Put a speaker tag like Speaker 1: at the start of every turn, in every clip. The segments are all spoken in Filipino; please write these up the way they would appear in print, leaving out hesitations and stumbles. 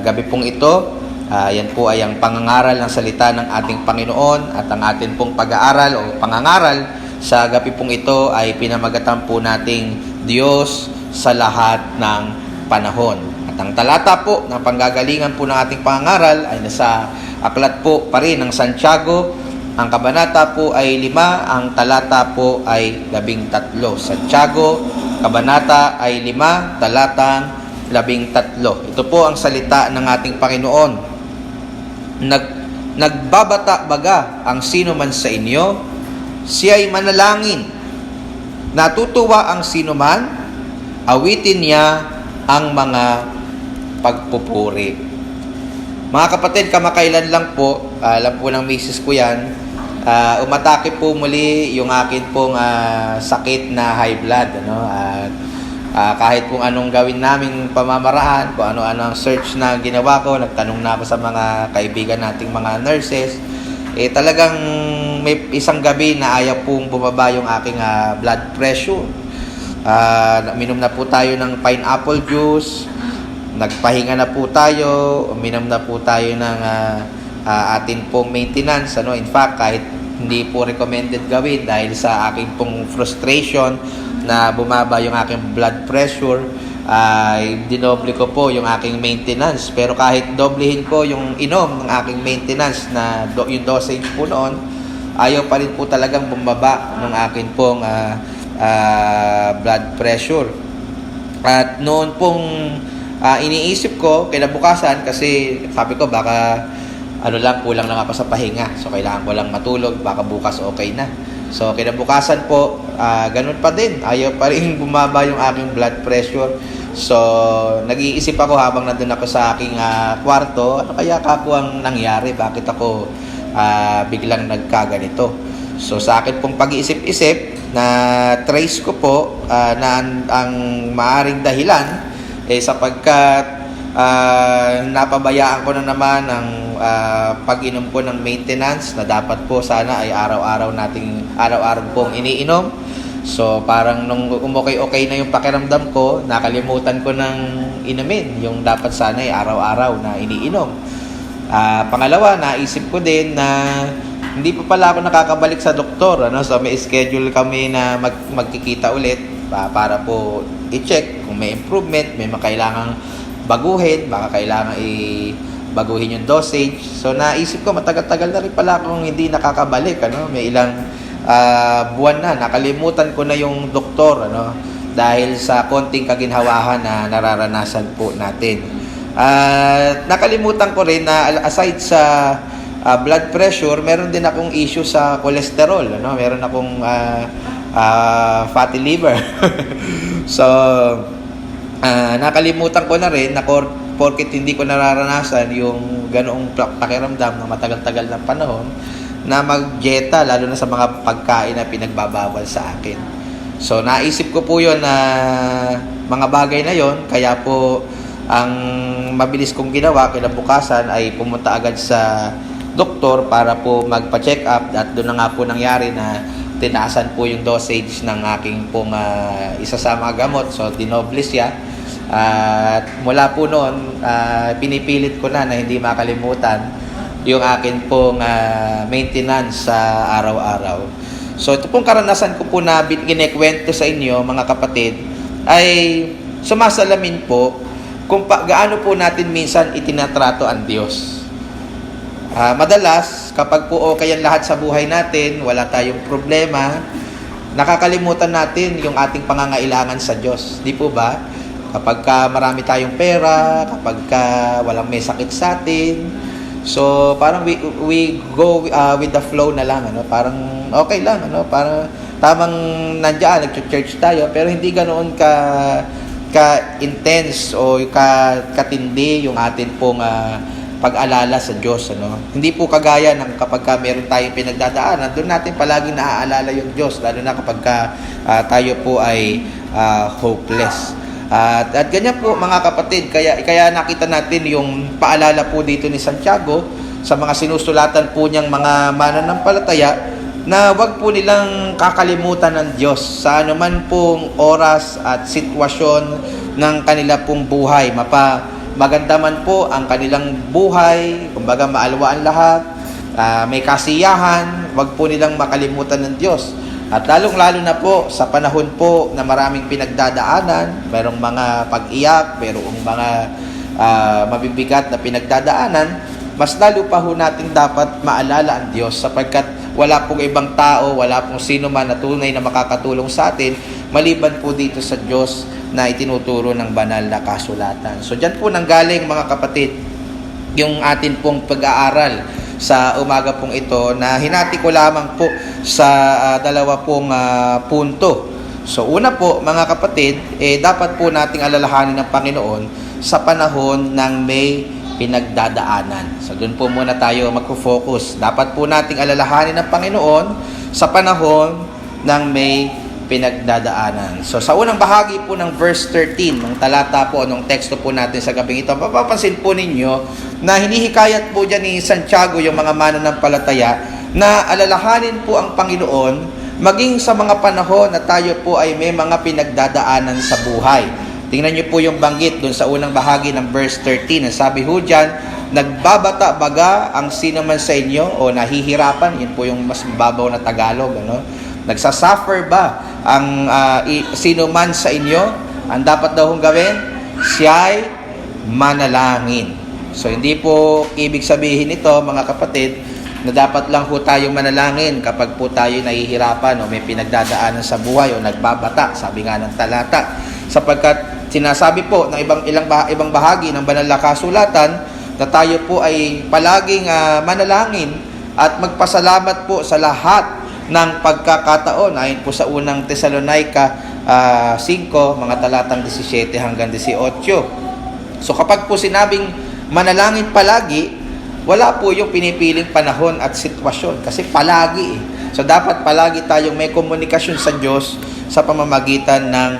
Speaker 1: gabi pong ito. Yan po ay ang pangangaral ng salita ng ating Panginoon at ang ating pong pag-aaral o pangangaral sa gabi pong ito ay pinamagatan po nating Diyos sa lahat ng panahon. At ang talata po na panggagalingan po ng ating pangangaral ay nasa aklat po pa rin ng Santiago. Ang kabanata po ay 5, ang talata po ay 13. Santiago, kabanata ay 5, talatang 13. Ito po ang salita ng ating Panginoon. Nagbabata baga ang sino man sa inyo, siya'y manalangin. Natutuwa ang sino man, awitin niya ang mga pagpupuri. Mga kapatid, kamakailan lang po, alam po ng misis ko yan, umatake po muli yung akin pong sakit na high blood. Kahit kung anong gawin naming pamamaraan, kung ano-ano ang search na ginawa ko, nagtanong na ako sa mga kaibigan nating mga nurses, talagang may isang gabi na ayaw pong bumaba yung aking blood pressure. Minom na po tayo ng pineapple juice, nagpahinga na po tayo, uminom na po tayo ng atin pong maintenance. In fact, kahit hindi po recommended gawin dahil sa aking pong frustration na bumaba yung aking blood pressure, dinoble ko po yung aking maintenance. Pero kahit doblehin ko yung inom ng aking maintenance na yung dosage po noon, ayaw pa rin po talagang bumaba ng akin pong blood pressure. At noon pong iniisip ko kinabukasan, kasi sabi ko baka kulang lang ako sa pahinga, so kailangan ko lang matulog, baka bukas okay na. So kinabukasan po, ganun pa din, ayaw pa rin bumaba yung aking blood pressure. So nag-iisip ako habang nandun ako sa aking kwarto, ano kaya kako ang nangyari, bakit ako biglang nagkaganito. So sa akin pong pag-iisip-isip, na trace ko po na ang maaring dahilan sapagkat napabayaan ko na naman ang pag-inom ko ng maintenance na dapat po sana ay araw-araw pong iniinom. So parang nung okay na yung pakiramdam ko, nakalimutan ko ng inumin yung dapat sana ay araw-araw na iniinom. Pangalawa, naisip ko din na hindi pa pala ako nakakabalik sa doktor. So may schedule kami na magkikita ulit para po i-check kung may improvement, may makailangang baguhin, baka kailangan baguhin yung dosage. So naisip ko, matagal-tagal na rin pala akong hindi nakakabalik. May ilang buwan na, nakalimutan ko na yung doktor dahil sa konting kaginhawahan na nararanasan po natin. Nakalimutan ko rin na aside sa blood pressure, meron din akong issue sa cholesterol. Meron akong fatty liver. So nakalimutan ko na rin na porket hindi ko nararanasan yung ganoong pakiramdam ng matagal-tagal na panahon na mag-dieta, lalo na sa mga pagkain na pinagbabawal sa akin. So naisip ko po yun na mga bagay na yon, kaya po ang mabilis kong ginawa kinabukasan ay pumunta agad sa doktor para po magpa-check up, at doon na nga po nangyari na tinaasan po yung dosage ng aking pong isa sa mga gamot. So dinoble siya. At mula po noon, pinipilit ko na hindi makalimutan yung akin pong maintenance sa araw-araw. So ito pong karanasan ko po na ginikwento sa inyo, mga kapatid, ay sumasalamin po kung gaano po natin minsan itinatrato ang Diyos. Madalas, kapag po okay ang lahat sa buhay natin, wala tayong problema, nakakalimutan natin yung ating pangangailangan sa Diyos. Di po ba? Kapag marami tayong pera, kapag walang may sakit sa atin, so parang we go with the flow na lang. Parang okay lang. Parang tamang nandiyan, nag-church tayo, pero hindi ganoon ka-intense o katindi yung atin pong pag-alala sa Diyos. Hindi po kagaya ng kapag meron tayong pinagdadaanan, doon natin palaging naaalala yung Diyos, lalo na kapag tayo po ay hopeless. At ganyan po, mga kapatid, kaya nakita natin yung paalala po dito ni Santiago sa mga sinusulatan po niyang mga mananampalataya na wag po nilang kakalimutan ng Diyos sa anuman pong oras at sitwasyon ng kanila pong buhay. maganda man po ang kanilang buhay, kumbaga maalwa ang lahat, may kasiyahan, wag po nilang makalimutan ng Diyos. At lalong-lalo na po sa panahon po na maraming pinagdadaanan, mayroong mga pag-iyak, mayroong mga mabibigat na pinagdadaanan, mas lalo pa ho natin dapat maalala ang Diyos sapagkat wala pong ibang tao, wala pong sino man na tunay na makakatulong sa atin maliban po dito sa Diyos na itinuturo ng banal na kasulatan. So dyan po nanggaling mga kapatid yung atin pong pag-aaral sa umaga pong ito na hinati ko lamang po sa dalawa pong punto. So una po mga kapatid, dapat po nating alalahanin ng Panginoon sa panahon ng may pinagdadaanan. So doon po muna tayo magfo-focus. Dapat po nating alalahanin ng Panginoon sa panahon ng may pinagdadaanan. So sa unang bahagi po ng verse 13, ng talata po, ng teksto po natin sa gabing ito, mapapansin po ninyo na hinihikayat po dyan ni Santiago yung mga mananampalataya na alalahanin po ang Panginoon maging sa mga panahon na tayo po ay may mga pinagdadaanan sa buhay. Tingnan niyo po yung banggit doon sa unang bahagi ng verse 13. Sabi ho dyan, nagbabata baga ang sino man sa inyo o nahihirapan, yun po yung mas mababaw na Tagalog, ano? Nagsasuffer ba ang sino man sa inyo? Ang dapat daw hong gawin, siya'y manalangin. So hindi po ibig sabihin nito mga kapatid na dapat lang po tayong manalangin kapag po tayo nahihirapan o may pinagdadaanan sa buhay o nagbabata, sabi nga ng talata. Sapagkat sinasabi po ng ibang bahagi ng banal na kasulatan na tayo po ay palaging manalangin at magpasalamat po sa lahat ng pagkakataon. Ayon po sa unang Tesalonica 5, mga talatang 17 hanggang 18. So kapag po sinabing manalangin palagi, wala po yung pinipiling panahon at sitwasyon kasi palagi So dapat palagi tayong may komunikasyon sa Diyos sa pamamagitan ng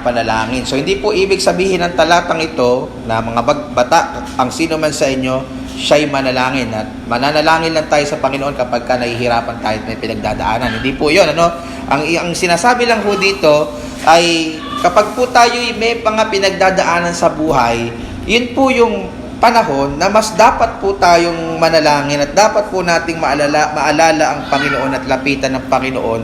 Speaker 1: panalangin. So hindi po ibig sabihin ng talatang ito na mga bata, ang sino man sa inyo, siya'y manalangin. At mananalangin lang tayo sa Panginoon kapag ka nahihirapan tayo at may pinagdadaanan. Hindi po yun. Ang sinasabi lang po dito ay kapag po tayo may mga pinagdadaanan sa buhay, yun po yung panahon na mas dapat po tayong manalangin at dapat po nating maalala ang Panginoon at lapitan ng Panginoon,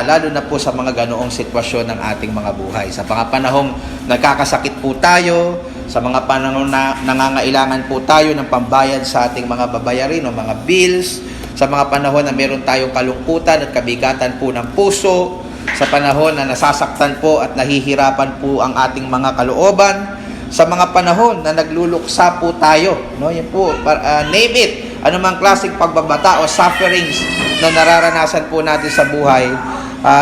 Speaker 1: lalo na po sa mga ganoong sitwasyon ng ating mga buhay. Sa mga panahong nagkakasakit po tayo, sa mga panahon na nangangailangan po tayo ng pambayad sa ating mga babayarin o mga bills, sa mga panahon na meron tayong kalungkutan at kabigatan po ng puso, sa panahon na nasasaktan po at nahihirapan po ang ating mga kalooban, sa mga panahon na nagluluksa po tayo, no? Yan po, name it, anumang klaseng pagbabata o sufferings na nararanasan po natin sa buhay.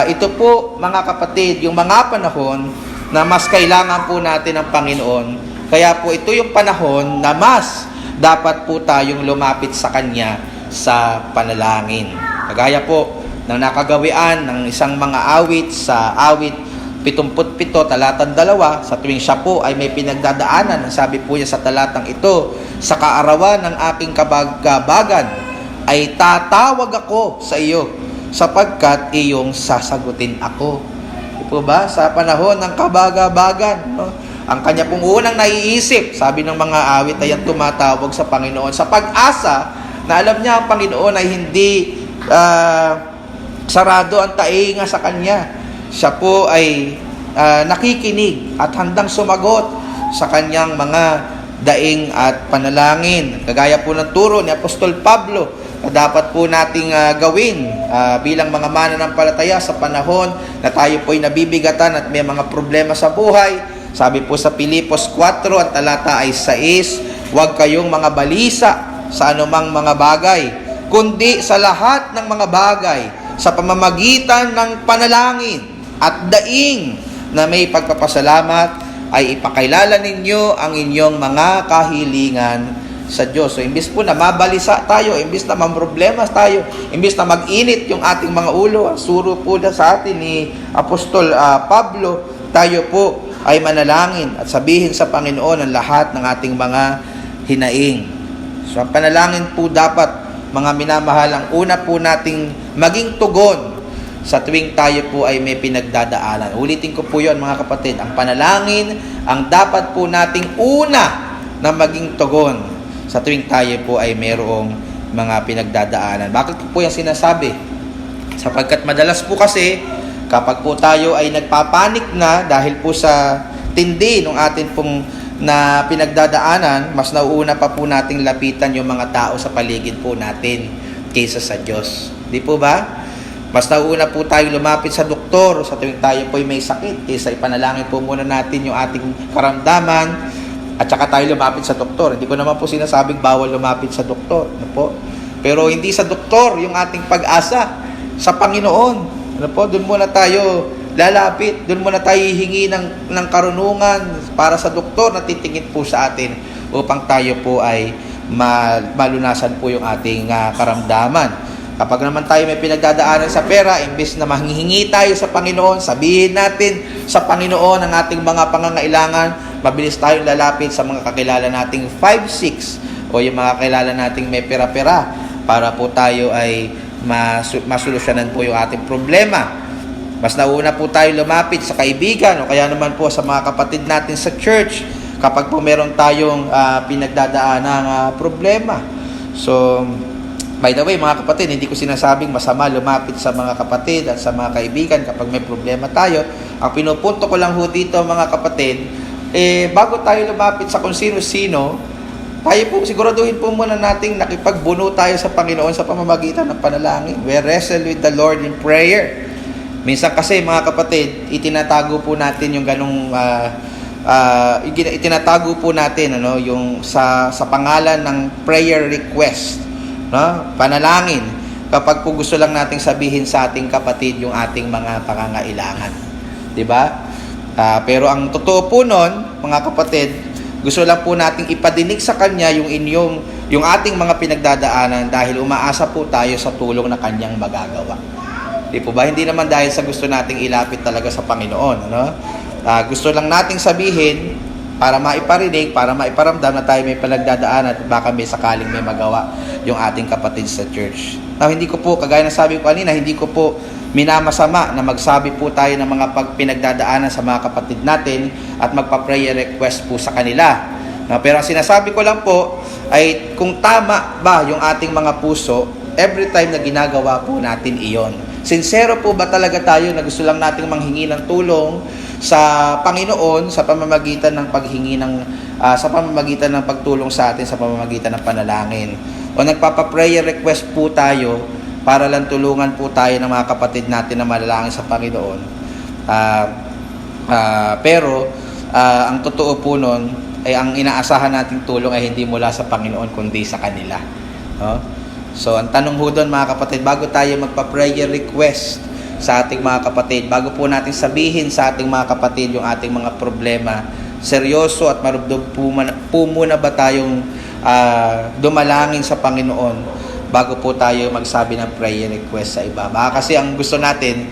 Speaker 1: Ito po, mga kapatid, yung mga panahon na mas kailangan po natin ng Panginoon. Kaya po ito yung panahon na mas dapat po tayong lumapit sa Kanya sa panalangin. Kagaya po ng nakagawian ng isang mga awit sa awit 77, talatang 2, sa tuwing siya po ay may pinagdadaanan, sabi po niya sa talatang ito, sa kaarawan ng aking kabagabagan ay tatawag ako sa iyo sapagkat iyong sasagutin ako. Di po ba? Sa panahon ng kabagabagan, no? Ang kanya pong unang naiisip, sabi ng mga awit, ay ang tumatawag sa Panginoon sa pag-asa na alam niya ang Panginoon ay hindi sarado ang tainga sa kanya. Siya po ay nakikinig at handang sumagot sa kanyang mga daing at panalangin. Kagaya po ng turo ni Apostol Pablo na dapat po nating gawin bilang mga mananampalataya sa panahon na tayo po ay nabibigatan at may mga problema sa buhay. Sabi po sa Pilipos 4, ang talata ay 6, huwag kayong mga balisa sa anumang mga bagay, kundi sa lahat ng mga bagay, sa pamamagitan ng panalangin at daing na may pagpapasalamat ay ipakilala ninyo ang inyong mga kahilingan sa Diyos. So, imbis po na mabalisa tayo, imbis na mamroblema tayo, imbis na mag-init yung ating mga ulo, ang suro po na sa atin ni Apostol Pablo, tayo po ay manalangin at sabihin sa Panginoon ang lahat ng ating mga hinaing. So, ang panalangin po dapat, mga minamahal, ang una po nating maging tugon sa tuwing tayo po ay may pinagdadaanan. Ulitin ko po yun mga kapatid, ang panalangin ang dapat po nating una na maging tugon sa tuwing tayo po ay mayroong mga pinagdadaanan. Bakit ko po yung sinasabi? Sapagkat madalas po kasi kapag po tayo ay nagpapanik na dahil po sa tindi ng atin pong na pinagdadaanan, mas nauuna pa po nating lapitan yung mga tao sa paligid po natin kaysa sa Diyos. Di po ba? Mas nauuna po tayo lumapit sa doktor sa tuwing tayo po ay may sakit kaysa ipanalangin po muna natin yung ating karamdaman at saka tayo lumapit sa doktor. Hindi ko naman po sinasabing bawal lumapit sa doktor. Ano po? Pero hindi sa doktor yung ating pag-asa, sa Panginoon. Ano po? Doon muna tayo lalapit, doon muna tayo hihingi ng karunungan para sa doktor na titingin po sa atin upang tayo po ay malunasan po yung ating karamdaman. Kapag naman tayo may pinagdadaanan sa pera, imbes na manghihingi tayo sa Panginoon, sabihin natin sa Panginoon ang ating mga pangangailangan, mabilis tayong lalapit sa mga kakilala nating 5-6 o yung mga kakilala nating may pera-pera para po tayo ay masolusyonan po yung ating problema. Mas nauna po tayo lumapit sa kaibigan o kaya naman po sa mga kapatid natin sa church kapag po meron tayong pinagdadaan problema. So, by the way, mga kapatid, hindi ko sinasabing masama lumapit sa mga kapatid at sa mga kaibigan kapag may problema tayo. Ang pinupunto ko lang ho dito, mga kapatid, bago tayo lumapit sa kung sino-sino, tayo po, siguraduhin po muna nating nakipagbuno tayo sa Panginoon sa pamamagitan ng panalangin. We wrestle with the Lord in prayer. Minsan kasi, mga kapatid, itinatago po natin yung ganong itinatago po natin yung sa pangalan ng prayer request, no? Panalangin kapag po gusto lang nating sabihin sa ating kapatid yung ating mga pangangailangan, di ba? Pero ang totoo po nun, mga kapatid, gusto lang po nating ipadinig sa kanya yung ating mga pinagdadaanan dahil umaasa po tayo sa tulong na kanyang magagawa. Di po ba? Hindi naman dahil sa gusto nating ilapit talaga sa Panginoon, ano? Gusto lang nating sabihin para maiparinig, para maiparamdam na tayo may pinagdadaanan at baka may sakaling may magawa yung ating kapatid sa church. Now, hindi ko po, kagaya na sabi ko kanina, hindi ko po minamasama na magsabi po tayo ng mga pinagdadaanan sa mga kapatid natin at magpa-prayer request po sa kanila. Pero ang sinasabi ko lang po ay kung tama ba yung ating mga puso every time na ginagawa po natin iyon. Sincero po ba talaga tayo na gusto lang nating manghingi ng tulong sa Panginoon sa pamamagitan ng paghingi sa pamamagitan ng pagtulong sa atin sa pamamagitan ng panalangin? O nagpapa-prayer request po tayo para lang tulungan po tayo ng mga kapatid natin na manalangin sa Panginoon. Pero ang totoo po nun ay ang inaasahan nating tulong ay hindi mula sa Panginoon kundi sa kanila. So ang tanong ho doon, mga kapatid, bago tayo magpa-prayer request sa ating mga kapatid, bago po natin sabihin sa ating mga kapatid yung ating mga problema, seryoso at marubdob po muna ba tayong dumalangin sa Panginoon bago po tayo magsabi ng prayer request sa iba? Baka kasi ang gusto natin,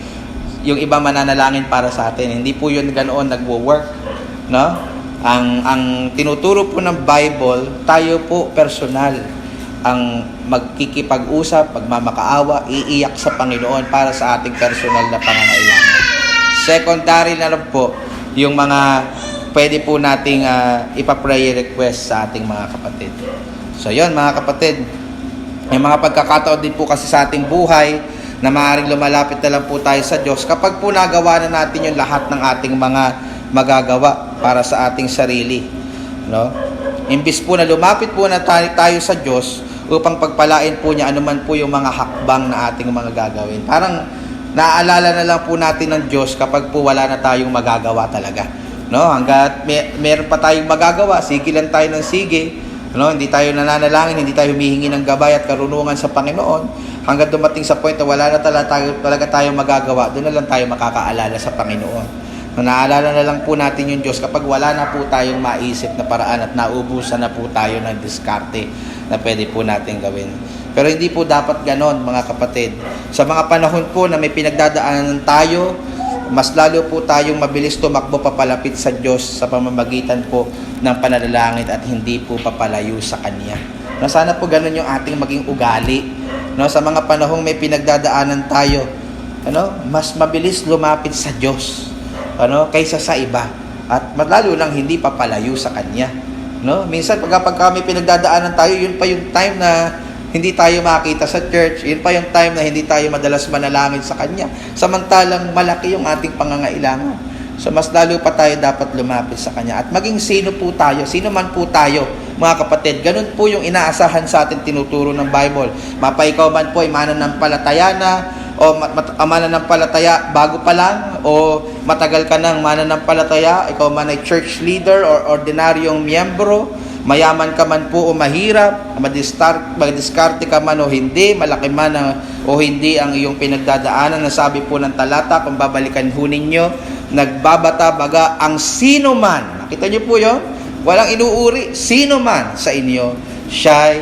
Speaker 1: yung iba mananalangin para sa atin. Hindi po yun ganoon nagwo-work, no? Ang tinuturo po ng Bible, tayo po personal ang magkikipag-usap, magmamakaawa, iiyak sa Panginoon para sa ating personal na pangangailangan. Secondary na lang po yung mga pwede po nating ipa-prayer request sa ating mga kapatid. So yun, mga kapatid, may mga pagkakataon din po kasi sa ating buhay na maaaring lumalapit na lang po tayo sa Diyos kapag po nagawa na natin yung lahat ng ating mga magagawa para sa ating sarili, no? Imbis po na lumapit po na tayo sa Diyos upang pagpalain po niya anuman po yung mga hakbang na ating mga gagawin. Parang naaalala na lang po natin ng Diyos kapag po wala na tayong magagawa talaga, no? Hangga't meron pa tayong magagawa, sige lang tayo ng sige, no? Hindi tayo nananalangin, hindi tayo humihingi ng gabay at karunungan sa Panginoon. Hanggang dumating sa point na wala na talaga tayong magagawa, doon na lang tayo makakaalala sa Panginoon. Naalala na lang po natin yung Diyos kapag wala na po tayong maisip na paraan at naubusan na po tayo ng diskarte na pwede po natin gawin. Pero hindi po dapat ganon, mga kapatid. Sa mga panahon po na may pinagdadaanan tayo, mas lalo po tayong mabilis tumakbo papalapit sa Diyos sa pamamagitan po ng pananalangin at hindi po papalayo sa Kanya. No, sana po ganon yung ating maging ugali. No, sa mga panahong may pinagdadaanan tayo, mas mabilis lumapit sa Diyos, kaysa sa iba. At lalo lang hindi papalayo sa Kanya. Minsan pag kami pinagdadaanan tayo, yun pa yung time na hindi tayo makita sa church, yun pa yung time na hindi tayo madalas manalangin sa Kanya. Samantalang malaki yung ating pangangailangan. So mas lalo pa tayo dapat lumapit sa Kanya. At maging sino man po tayo, mga kapatid, ganun po yung inaasahan sa atin tinuturo ng Bible. Ikaw man po ay mananampalataya na, o mananampalataya bago pa lang, o matagal ka nang mananampalataya, ikaw man ay church leader or ordinaryong miyembro, mayaman ka man po o mahirap, mag-diskarte ka man o hindi, malaki man o hindi ang iyong pinagdadaanan. Nasabi po ng talata, kung babalikan ho ninyo, nagbabata baga ang sino man, nakita niyo po yun? Walang inuuri, sino man sa inyo, siya'y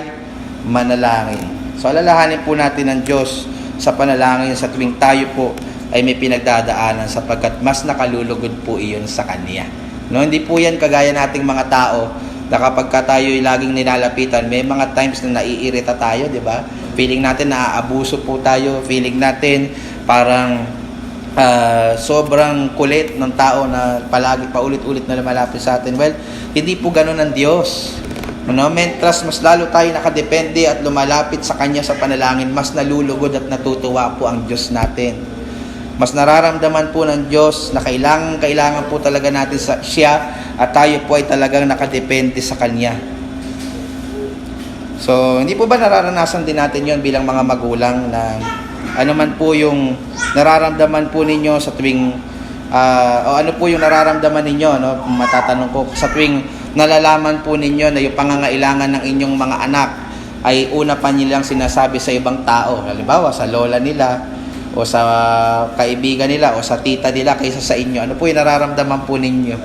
Speaker 1: manalangin. So alalahanin po natin ng Diyos sa panalangin sa tuwing tayo po ay may pinagdadaanan, sapagkat mas nakalulugod po iyon sa Kanya. Hindi po yan kagaya nating mga tao na kapag tayo'y laging nilalapitan, may mga times na naiirita tayo, di ba? Feeling natin naaabuso po tayo, feeling natin parang sobrang kulit ng tao na palagi paulit-ulit na lumalapit sa atin. Well, hindi po ganoon ang Diyos. Mentras mas lalo tayo nakadepende at lumalapit sa Kanya sa panalangin, mas nalulugod at natutuwa po ang Diyos natin. Mas nararamdaman po ng Diyos na kailangan po talaga natin siya, at tayo po ay talagang nakadepende sa Kanya. So, hindi po ba nararanasan din natin yon bilang mga magulang na ano man po yung nararamdaman po ninyo sa tuwing o ano po yung nararamdaman ninyo, matatanong ko, sa tuwing nalalaman po ninyo na yung pangangailangan ng inyong mga anak ay una pa nilang sinasabi sa ibang tao, halimbawa sa lola nila o sa kaibigan nila o sa tita nila kaysa sa inyo. Ano po yung nararamdaman po ninyo?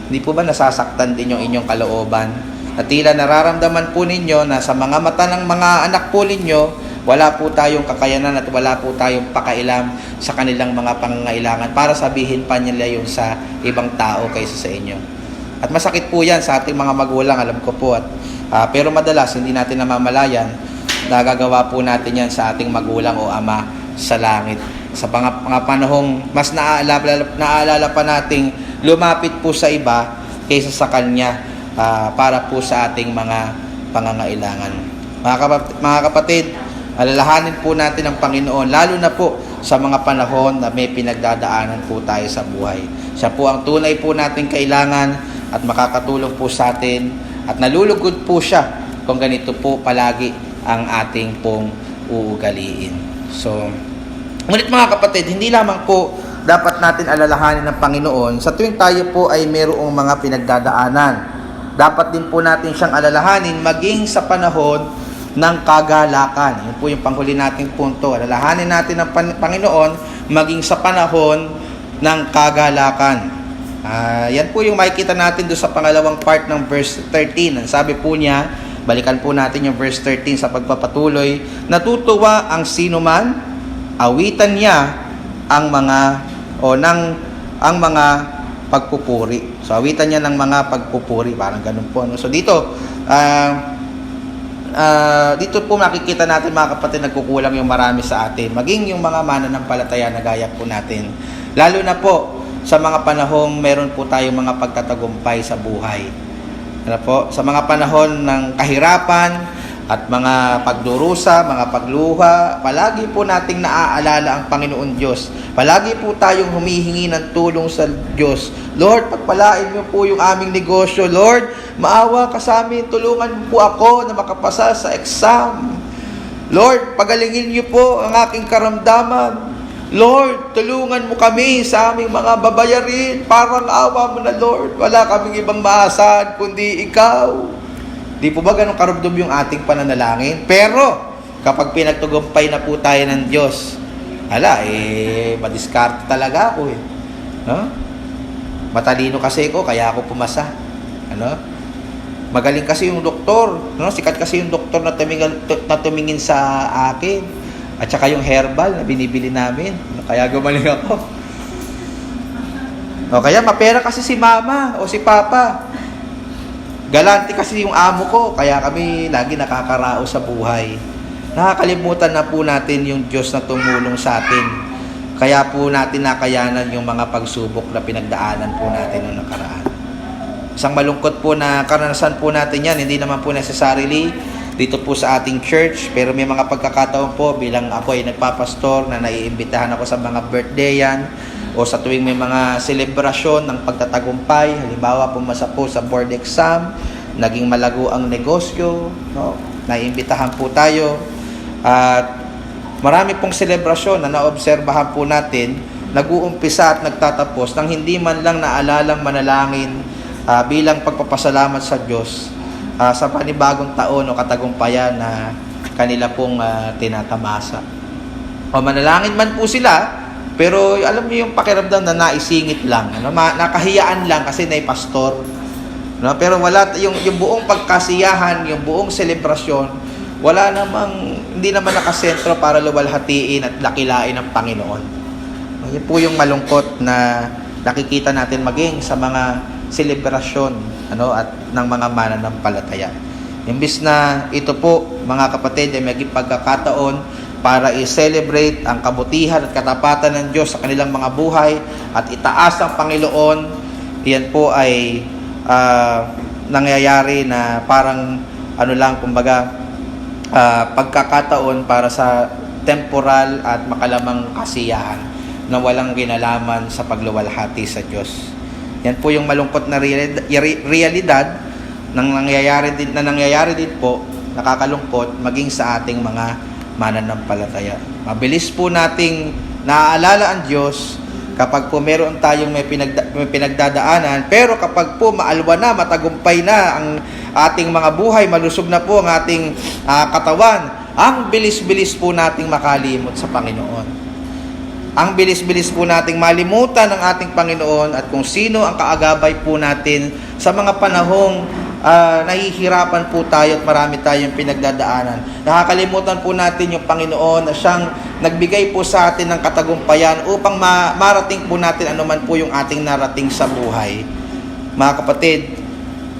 Speaker 1: Hindi po ba nasasaktan din yung inyong kalooban? At tila nararamdaman po ninyo na sa mga mata ng mga anak po ninyo, wala po tayong kakayanan at wala po tayong pakailam sa kanilang mga pangangailangan para sabihin pa nila yun sa ibang tao kaysa sa inyo. At masakit po yan sa ating mga magulang, alam ko po. Pero madalas, hindi natin namamalayan, nagagawa po natin yan sa ating magulang o ama sa langit. Sa mga panahong mas naaalala pa nating lumapit po sa iba kaysa sa Kanya para po sa ating mga pangangailangan. Mga kapatid, alalahanin po natin ang Panginoon, lalo na po sa mga panahon na may pinagdadaanan po tayo sa buhay. Siya po ang tunay po nating kailangan at makakatulong po sa atin, at nalulugod po siya kung ganito po palagi ang ating pong uugaliin. So, ngunit mga kapatid, hindi lamang po dapat natin alalahanin ng Panginoon sa tuwing tayo po ay mayroong mga pinagdadaanan. Dapat din po natin siyang alalahanin maging sa panahon ng kagalakan. Yun po yung panghuli nating punto. Alalahanin natin ang Panginoon maging sa panahon ng kagalakan. Yan po yung makikita natin doon sa pangalawang part ng verse 13. Ang sabi po niya, balikan po natin yung verse 13 sa pagpapatuloy. Natutuwa ang sinuman, awitan niya ang mga pagpupuri. So awitan niya ng mga pagpupuri, parang ganun po. So dito po makikita natin mga kapatid, nagkukulang yung marami sa atin. Maging yung mga mananampalataya na gaya po natin. Lalo na po sa mga panahong meron po tayong mga pagtatagumpay sa buhay. Sa mga panahon ng kahirapan at mga pagdurusa, mga pagluha, palagi po nating naaalala ang Panginoon Diyos. Palagi po tayong humihingi ng tulong sa Diyos. Lord, pagpalain niyo po yung aming negosyo. Lord, maawa ka sa amin. Tulungan po ako na makapasa sa exam. Lord, pagalingin niyo po ang aking karamdaman. Lord, tulungan mo kami sa aming mga babayarin. Parang awa mo na, Lord. Wala kaming ibang maasahan kundi ikaw. Di po ba ganun karubdob yung ating pananalangin? Pero, kapag pinagtugumpay na po tayo ng Diyos, madiskarte talaga ako . Matalino kasi ako, kaya ako pumasa. Magaling kasi yung doktor. Sikat kasi yung doktor na tumingin sa akin. At saka yung herbal na binibili namin. Kaya gumaling ako. Kaya mapera kasi si mama o si papa. Galante kasi yung amo ko. Kaya kami lagi nakakarao sa buhay. Nakakalimutan na po natin yung Diyos na tumulong sa atin. Kaya po natin nakayanan yung mga pagsubok na pinagdaanan po natin noong nakaraan. Isang malungkot po na karanasan po natin yan, hindi naman po necessarily dito po sa ating church, pero may mga pagkakataon po bilang ako ay nagpapastor na naiimbitahan ako sa mga birthday yan o sa tuwing may mga selebrasyon ng pagtatagumpay, halimbawa pumasa po sa board exam, naging malago ang negosyo, no? Naiimbitahan po tayo at marami pong selebrasyon na naobserbahan po natin, nag-uumpisa at nagtatapos nang hindi man lang naalalang manalangin bilang pagpapasalamat sa Diyos sa panibagong taon o katagumpayan na kanila pong tinatamasa. O manalangin man po sila, pero alam niyo yung pakiramdam na naisingit lang, ano? Nakahiyaan lang kasi naipastor. No? Pero wala yung buong pagkasiyahan, yung buong selebrasyon, wala namang, hindi naman nakasentro para luwalhatiin at lakilain ng Panginoon. Yan po yung malungkot na nakikita natin maging sa mga selebrasyon at ng mga mananampalataya. Imbis na ito po, mga kapatid, ay maging pagkakataon para i-celebrate ang kabutihan at katapatan ng Diyos sa kanilang mga buhay at itaas ang Panginoon, yan po ay nangyayari na parang pagkakataon para sa temporal at makalamang kasiyahan na walang kinalaman sa pagluwalhati sa Diyos. Yan po yung malungkot na realidad na nangyayari din po, nakakalungkot maging sa ating mga mananampalataya. Mabilis po nating naaalala ang Diyos kapag po meron tayong may pinagdadaanan, pero kapag po maalwa na, matagumpay na ang ating mga buhay, malusog na po ang ating katawan, ang bilis-bilis po nating makalimot sa Panginoon. Ang bilis-bilis po nating malimutan ng ating Panginoon at kung sino ang kaagabay po natin sa mga panahong nahihirapan po tayo at marami tayong pinagdadaanan. Nakakalimutan po natin yung Panginoon na siyang nagbigay po sa atin ng katagumpayan upang marating po natin anuman po yung ating narating sa buhay. Mga kapatid,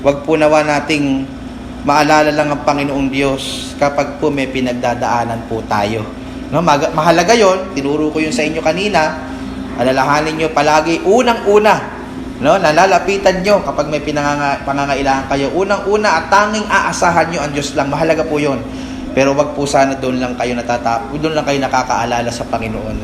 Speaker 1: wag po nawa nating maalala lang ang Panginoong Diyos kapag po may pinagdadaanan po tayo. No, mahalaga yon, tinuro ko yun sa inyo kanina. Alalahanin nyo palagi, unang-una, no, nalalapitan nyo kapag may pangangailangan kayo. Unang-una at tanging aasahan nyo ang Diyos lang. Mahalaga po yon. Pero wag po sana doon lang kayo nakakaalala sa Panginoon.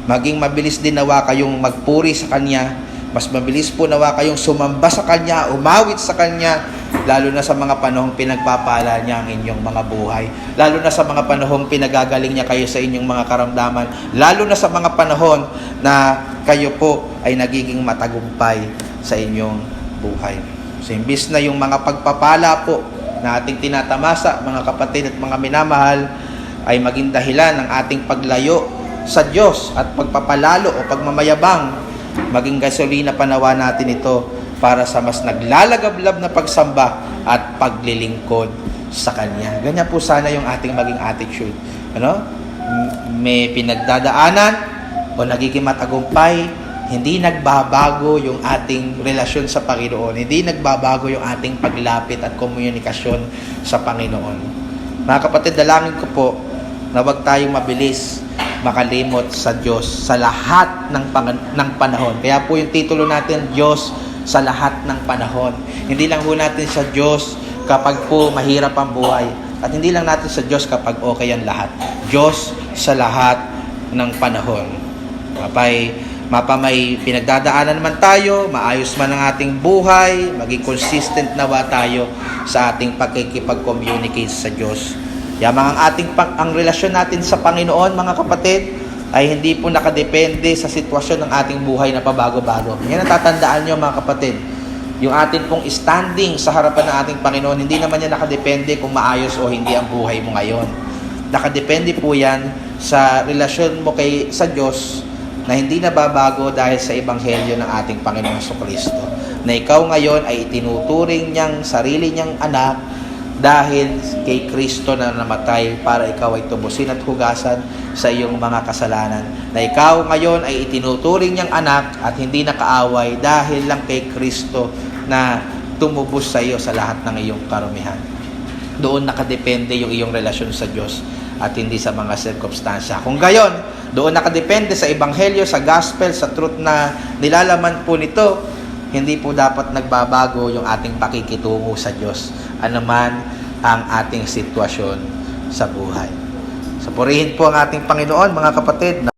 Speaker 1: Maging mabilis din nawa kayong magpuri sa Kanya. Mas mabilis po nawa kayong sumamba sa Kanya, umawit sa Kanya, lalo na sa mga panahong pinagpapala niya ang inyong mga buhay. Lalo na sa mga panahong pinagagaling niya kayo sa inyong mga karamdaman. Lalo na sa mga panahon na kayo po ay nagiging matagumpay sa inyong buhay. So, imbis na yung mga pagpapala po na ating tinatamasa, mga kapatid at mga minamahal, ay maging dahilan ng ating paglayo sa Diyos at pagpapalalo o pagmamayabang, maging gasolina panawa natin ito para sa mas naglalagablab na pagsamba at paglilingkod sa Kanya. Ganyan po sana yung ating maging attitude. May pinagdadaanan o nagiging matagumpay, hindi nagbabago yung ating relasyon sa Panginoon. Hindi nagbabago yung ating paglapit at komunikasyon sa Panginoon. Mga kapatid, dalangin ko po na huwag tayong mabilis makalimot sa Diyos sa lahat ng panahon. Kaya po yung titulo natin, Diyos sa lahat ng panahon. Hindi lang po natin sa Diyos kapag po mahirap ang buhay. At hindi lang natin sa Diyos kapag okay ang lahat. Diyos sa lahat ng panahon. May pinagdadaanan naman tayo, maayos man ang ating buhay, maging consistent nawa tayo sa ating pagkikipag-communicate sa Diyos. Ang relasyon natin sa Panginoon, mga kapatid, ay hindi po nakadepende sa sitwasyon ng ating buhay na pabago-bago. Yan ang tatandaan nyo, mga kapatid. Yung ating pong standing sa harapan ng ating Panginoon, hindi naman yan nakadepende kung maayos o hindi ang buhay mo ngayon. Nakadepende po yan sa relasyon mo sa Diyos na hindi nababago dahil sa ebanghelyo ng ating Panginoong Jesucristo. Na ikaw ngayon ay itinuturing niyang sarili niyang anak dahil kay Kristo na namatay para ikaw ay tubusin at hugasan sa iyong mga kasalanan. Na ikaw ngayon ay itinuturing niyang anak at hindi nakaaway dahil lang kay Kristo na tumubos sa iyo sa lahat ng iyong karumihan. Doon nakadepende yung iyong relasyon sa Diyos. at hindi sa mga sirkumstansya. Kung gayon, doon nakadepende sa ebanghelyo, sa gospel, sa truth na nilalaman po nito, hindi po dapat nagbabago yung ating pakikitungo sa Diyos, anuman ang ating sitwasyon sa buhay. So purihin po ang ating Panginoon, mga kapatid,